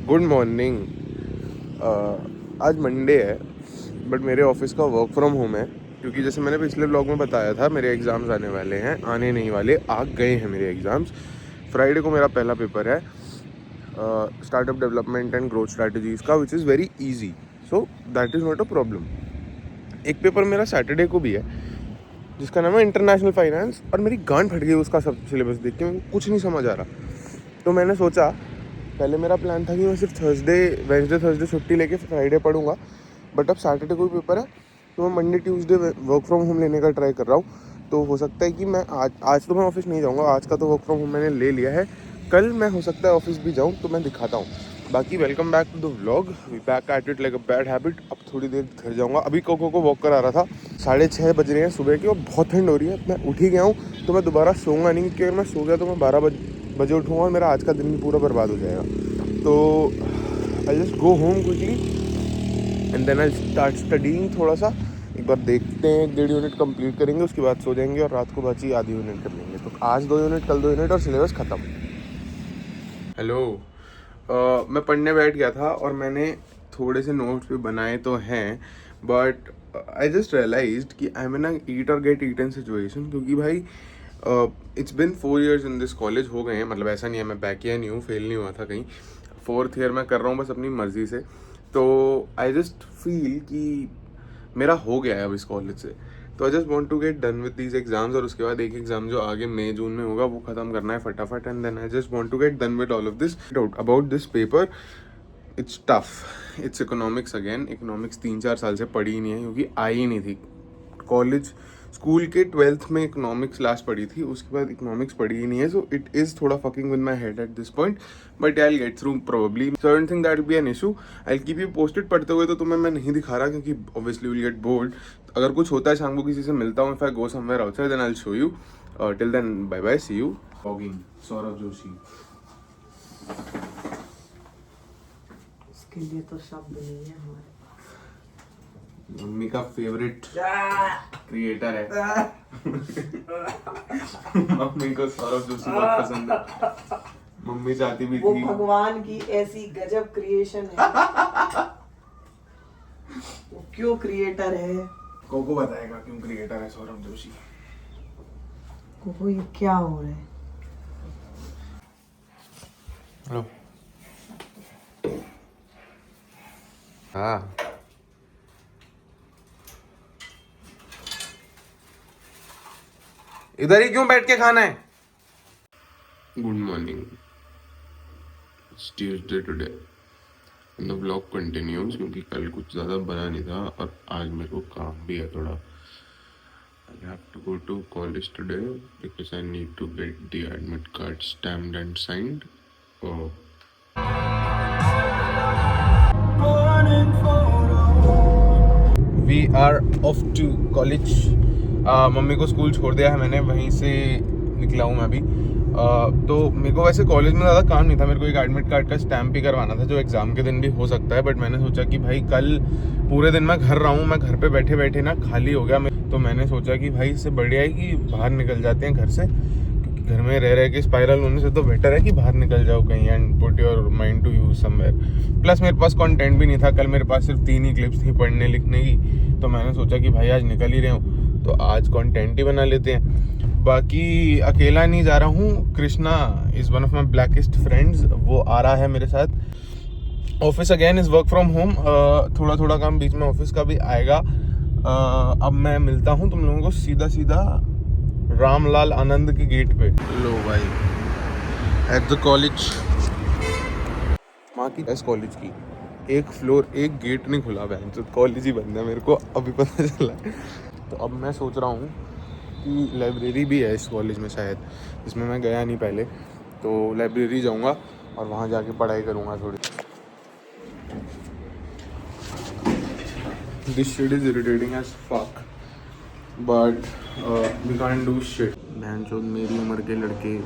Good morning. आज Monday है but मेरे ऑफिस का वर्क फ्रॉम होम है क्योंकि जैसे मैंने पिछले ब्लॉग में बताया था मेरे एग्ज़ाम्स आने वाले हैं, आने नहीं वाले, आ गए हैं मेरे एग्ज़ाम्स। फ्राइडे को मेरा पहला पेपर है startup development and growth strategies का, which is very easy, so that is not a problem. एक पेपर मेरा सैटरडे को भी है जिसका नाम है इंटरनेशनल फाइनेंस, और मेरी गांड फट गई उसका सब सिलेबस देख के, मेरे को कुछ नहीं समझ आ रहा। तो मैंने सोचा, पहले मेरा प्लान था कि मैं सिर्फ वेंसडे थर्सडे छुट्टी लेके फ्राइडे पढ़ूंगा, बट अब सैटरडे को भी पेपर है तो मैं Monday Tuesday work from home लेने का ट्राई कर रहा हूँ। तो हो सकता है कि मैं आज तो मैं ऑफिस नहीं जाऊँगा, आज का तो वर्क फ्रॉम होम मैंने ले लिया है। कल मैं हो सकता है ऑफिस भी जाऊँ तो मैं दिखाता हूँ। बाकी welcome back to the vlog, we back at it like a bad habit. अब थोड़ी देर घर जाऊँगा, अभी कोको को वॉक करा रहा था। 6:30 बज रहे हैं सुबह के और बहुत ठंड हो रही है। मैं उठ ही गया हूँ तो मैं दोबारा सोऊंगा नहीं, क्योंकि अगर मैं सो गया तो मैं 12 बजे उठूँगा और मेरा आज का दिन भी पूरा बर्बाद हो जाएगा। तो I just go home quickly and then I start studying थोड़ा सा। एक बार देखते हैं, 1.5 यूनिट कंप्लीट करेंगे, उसके बाद सो जाएंगे और रात को बची आधी यूनिट कर लेंगे। तो आज 2 यूनिट, कल 2 यूनिट और सिलेबस ख़त्म। हेलो, मैं पढ़ने बैठ गया था और मैंने थोड़े से नोट्स भी बनाए तो हैं, बट आई जस्ट रियलाइज्ड कि आई एम इन ईट और गेट ईटन सिचुएशन। क्योंकि भाई it's been 4 years in this college हो गए हैं, मतलब ऐसा नहीं है मैं बैक या नहीं हूँ, फेल नहीं हुआ था कहीं। 4th ईयर में कर रहा हूँ बस अपनी मर्जी से। तो आई जस्ट फील कि मेरा हो गया है अब इस कॉलेज से। तो I just want to get done with these exams, और उसके बाद एक एग्जाम जो आगे मई जून में होगा वो खत्म करना है फटाफट, and then I just want to get done with all of this. About this paper, it's tough, it's economics again. Economics 3-4 साल से पढ़ी ही नहीं है क्योंकि आई ही नहीं थी। कॉलेज स्कूल के 12th में इकोनॉमिक्स लास्ट पढ़ी थी, उसके बाद इकोनॉमिक्स पढ़ी ही नहीं है। सो इट इज़ थोड़ा fucking with my head at this point, but I will get through probably. So I don't think that will be an issue. I will keep you posted. पढ़ते हुए तो तुम्हें मैं नहीं दिखा रहा क्योंकि ऑब्वियसली विल गेट बोर्ड। अगर कुछ होता है शाम को किसी से मिलता हूँ, if I go somewhere outside then I will show you. Till then bye bye, see you. Vlogging Saurabh Joshi. इसके लिए तो शब्द नहीं है हमारे। मम्मी का फेवरेट क्रिएटर है। मम्मी को सौरभ जोशी बहुत पसंद है। मम्मी चाहती भी वो थी, भगवान की ऐसी गजब क्रिएशन है। वो क्यों क्रिएटर है? कोको बताएगा क्यों क्रिएटर है सौरभ जोशी। वो ये क्या हो रहा है? हेलो। हाँ, इधर ही क्यों बैठ के खाना है? Good morning, it's Tuesday today and the vlog continues, क्योंकि कल कुछ ज़्यादा बना नहीं था और आज मेरे को काम भी है थोड़ा। I have to go to college today because I need to get the admit card stamped and signed. Oh. We are off to college. Mummy को स्कूल छोड़ दिया है मैंने, वहीं से निकला हूँ मैं अभी। तो मेरे को वैसे कॉलेज में ज़्यादा काम नहीं था, मेरे को एक एडमिट कार्ड का स्टैम्प भी करवाना था जो एग्ज़ाम के दिन भी हो सकता है। बट मैंने सोचा कि भाई कल पूरे दिन मैं घर रहा हूँ, मैं घर पे बैठे बैठे ना खाली हो गया। तो मैंने सोचा कि भाई इससे बढ़िया है कि बाहर निकल जाते हैं घर से, क्योंकि घर में रह के स्पाइरल होने से तो बेटर है कि बाहर निकल जाओ कहीं and put your mind to use somewhere. Plus मेरे पास कंटेंट भी नहीं था कल, मेरे पास सिर्फ 3 ही क्लिप्स थी पढ़ने लिखने की। तो मैंने सोचा कि भाई आज निकल ही रहे हूँ तो आज कंटेंट ही बना लेते हैं। बाकी अकेला नहीं जा रहा हूँ, Krishna is one of my blackest friends, वो आ रहा है मेरे साथ। Office again is work from home, थोड़ा थोड़ा काम बीच में ऑफिस का भी आएगा। अब मैं मिलता हूँ तुम लोगों को सीधा रामलाल आनंद के गेट पे। लो भाई, एट द कॉलेज। माँ की एस कॉलेज की एक फ्लोर, एक गेट नहीं खुला बहन, तो कॉलेज ही बंद है, मेरे को अभी पता चला है। तो अब मैं सोच रहा हूँ कि लाइब्रेरी भी है इस कॉलेज में शायद, जिसमें मैं गया नहीं पहले। तो लाइब्रेरी जाऊँगा और वहाँ जाके पढ़ाई करूँगा थोड़ी। This shit is irritating as fuck, but we can't do shit. बहन चोद, मेरी उम्र के लड़के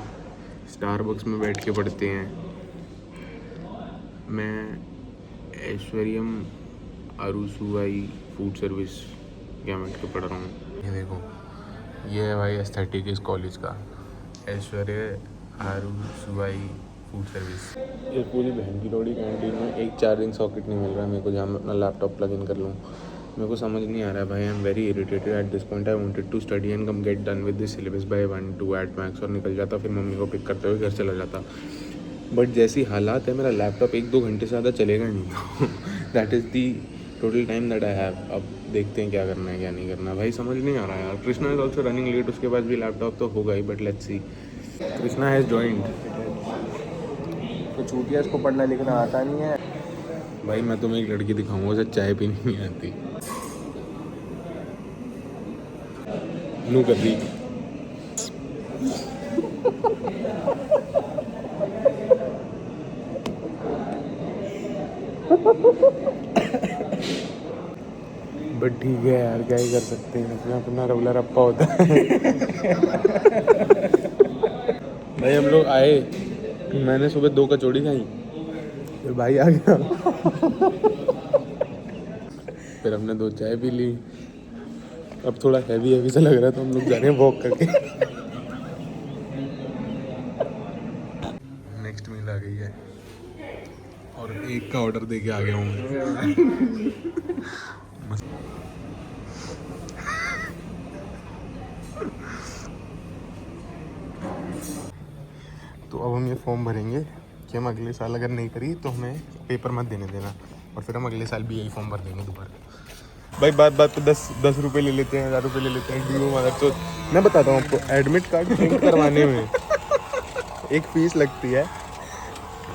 स्टारबक्स में बैठ के पढ़ते हैं, मैं ऐश्वर्यम आरुसुवाई फूड सर्विस गवर्नमेंट के पढ़ रहा हूँ। ये देखो, ये है भाई एस्थेटिक इस कॉलेज का, ऐश्वर्य आरुसुवाई फूड सर्विस। ये पूरी बहन की लोड़ी कैंटीन में एक चार्जिंग सॉकेट नहीं मिल रहा है मेरे को जहाँ मैं अपना लैपटॉप प्लग इन कर लूँ। मेरे को समझ नहीं आ रहा है भाई। I am very irritated at this point. I wanted to study and come get done with this syllabus by 1-2 at max और निकल जाता, फिर मम्मी को पिक करते हुए घर चला जाता। बट जैसी हालात है मेरा लैपटॉप 1-2 घंटे से ज़्यादा चलेगा नहीं। That is the total time that I have. अब देखते हैं क्या करना है क्या नहीं करना भाई, समझ नहीं आ रहा है यार। Krishna is also running late, उसके पास भी लैपटॉप तो होगा ही, but let's see. Krishna has joined. तो छूटिया इसको पढ़ना लिखना आता नहीं है भाई। मैं तुम्हें एक लड़की दिखाऊंगा, उसे चाय पीनी नहीं आती। नू कर दी। बट ठीक है यार, क्या ही कर सकते हैं, अपना अपना रबला रप्पा होता है। भाई हम लोग आए, मैंने सुबह 2 कचौड़ी खाई, फिर भाई आ गया। फिर हमने 2 चाय पी ली। अब थोड़ा हैवी हैवी सा लग रहा है तो हम लोग जा रहे हैं वॉक करके। नेक्स्ट मील आ गई है और एक का ऑर्डर दे के आ गया हूँ मैं। तो अब हम ये फॉर्म भरेंगे कि हम अगले साल अगर नहीं करी तो हमें पेपर मत देने देना, और फिर हम अगले साल भी यही फॉर्म भर देंगे दोबारा। भाई बात बात पे 10 रुपये ले लेते हैं, 1000 रुपये ले लेते हैं ड्यू मदर। तो मैं बताता हूँ आपको, एडमिट कार्ड प्रिंट करवाने में एक फ़ीस लगती है,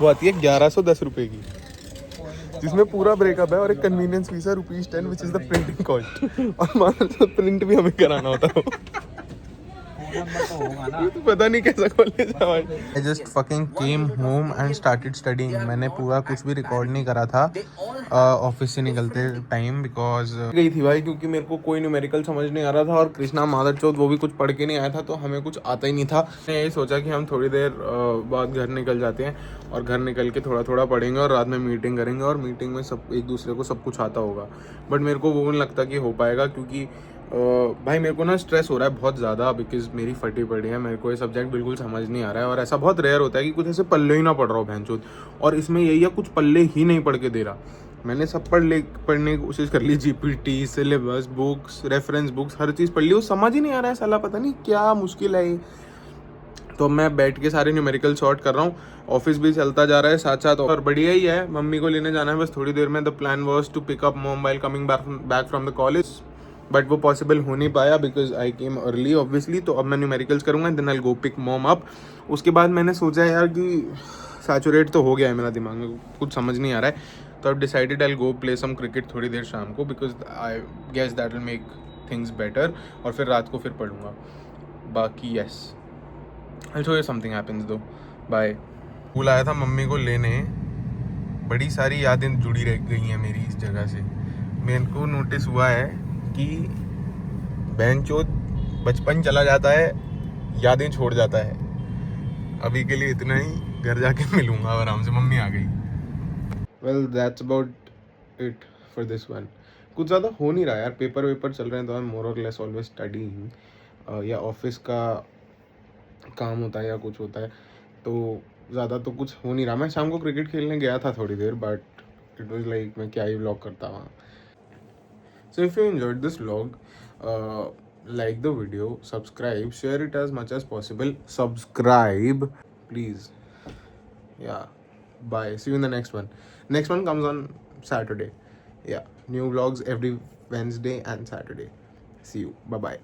वो आती है 1110 रुपये की, जिसमें पूरा ब्रेकअप है और एक कन्वीनियंस फीस है ₹10 which is the printing cost. और मानो प्रिंट भी हमें कराना होता है। तो पता नहीं कैसा कॉलेज है। I just fucking came home and started studying. मैंने पूरा कुछ भी रिकॉर्ड नहीं करा था ऑफिस से निकलते टाइम, बिकॉज गई थी भाई, क्योंकि मेरे को कोई न्यूमेरिकल समझ नहीं आ रहा था और कृष्णा मादरचोद वो भी कुछ पढ़ के नहीं आया था, तो हमें कुछ आता ही नहीं था। मैंने यही सोचा कि हम थोड़ी देर बाद घर निकल जाते हैं और घर निकल के थोड़ा थोड़ा पढ़ेंगे और रात में मीटिंग करेंगे, और मीटिंग में सब एक दूसरे को सब कुछ आता होगा। बट मेरे को वो नहीं लगता कि हो पाएगा, क्योंकि भाई मेरे को ना स्ट्रेस हो रहा है बहुत ज़्यादा, बिकॉज मेरी फटी पड़ी है। मेरे को ये सब्जेक्ट बिल्कुल समझ नहीं आ रहा है, और ऐसा बहुत रेयर होता है कि कुछ ऐसे पल्ले ही ना पढ़ रहा हो भैंचोद, और इसमें यही है कुछ पल्ले ही नहीं पढ़ के दे रहा। मैंने सब पढ़ने की कोशिश कर ली, GPT, syllabus, books, reference books, हर चीज़ पढ़ ली, वो समझ ही नहीं आ रहा है साला, पता नहीं क्या मुश्किल है ये। तो मैं बैठ के सारे न्यूमेरिकल सॉर्ट कर रहा हूँ, ऑफिस भी चलता जा रहा है साथ साथ, और बढ़िया ही है। मम्मी को लेने जाना है बस थोड़ी देर में। The plan was to pick up mom while coming back from the college, but वो पॉसिबल हो नहीं पाया because I came early obviously. तो अब मैं न्यूमेरिकल्स करूँगा, then I go pick mom up. उसके बाद मैंने सोचा यार कि सैचुरेट तो हो गया है मेरा दिमाग में, कुछ समझ नहीं आ रहा है, तो अब decided I go play some cricket थोड़ी देर शाम को, because I guess that will make things better, और फिर रात को फिर पढ़ूंगा। बाकी yes, I'll show you something happens though. Bye. School आया था मम्मी को लेने, बड़ी सारी यादें जुड़ी रह गई हैं मेरी इस जगह से। मेरे को नोटिस हुआ है कि बेंचोद बचपन चला जाता है, यादें छोड़ जाता है। अभी के लिए इतना ही, घर जाके मिलूंगा आराम से। मम्मी आ गई। Well that's about it for this one. कुछ ज़्यादा हो नहीं रहा यार, पेपर वेपर चल रहे हैं तो आई एम मोर और लेस ऑलवेज स्टडीइंग, या ऑफिस का काम होता है या कुछ होता है, तो ज़्यादा तो कुछ हो नहीं रहा। मैं शाम को क्रिकेट खेलने गया था थोड़ी देर, बट इट वाज लाइक मैं क्या ही व्लॉग करता वहाँ। So if you enjoyed this vlog, like the video, subscribe, share it as much as possible, subscribe please. Yeah, bye, see you in the next one comes on Saturday. Yeah, new vlogs every Wednesday and Saturday. See you, bye bye.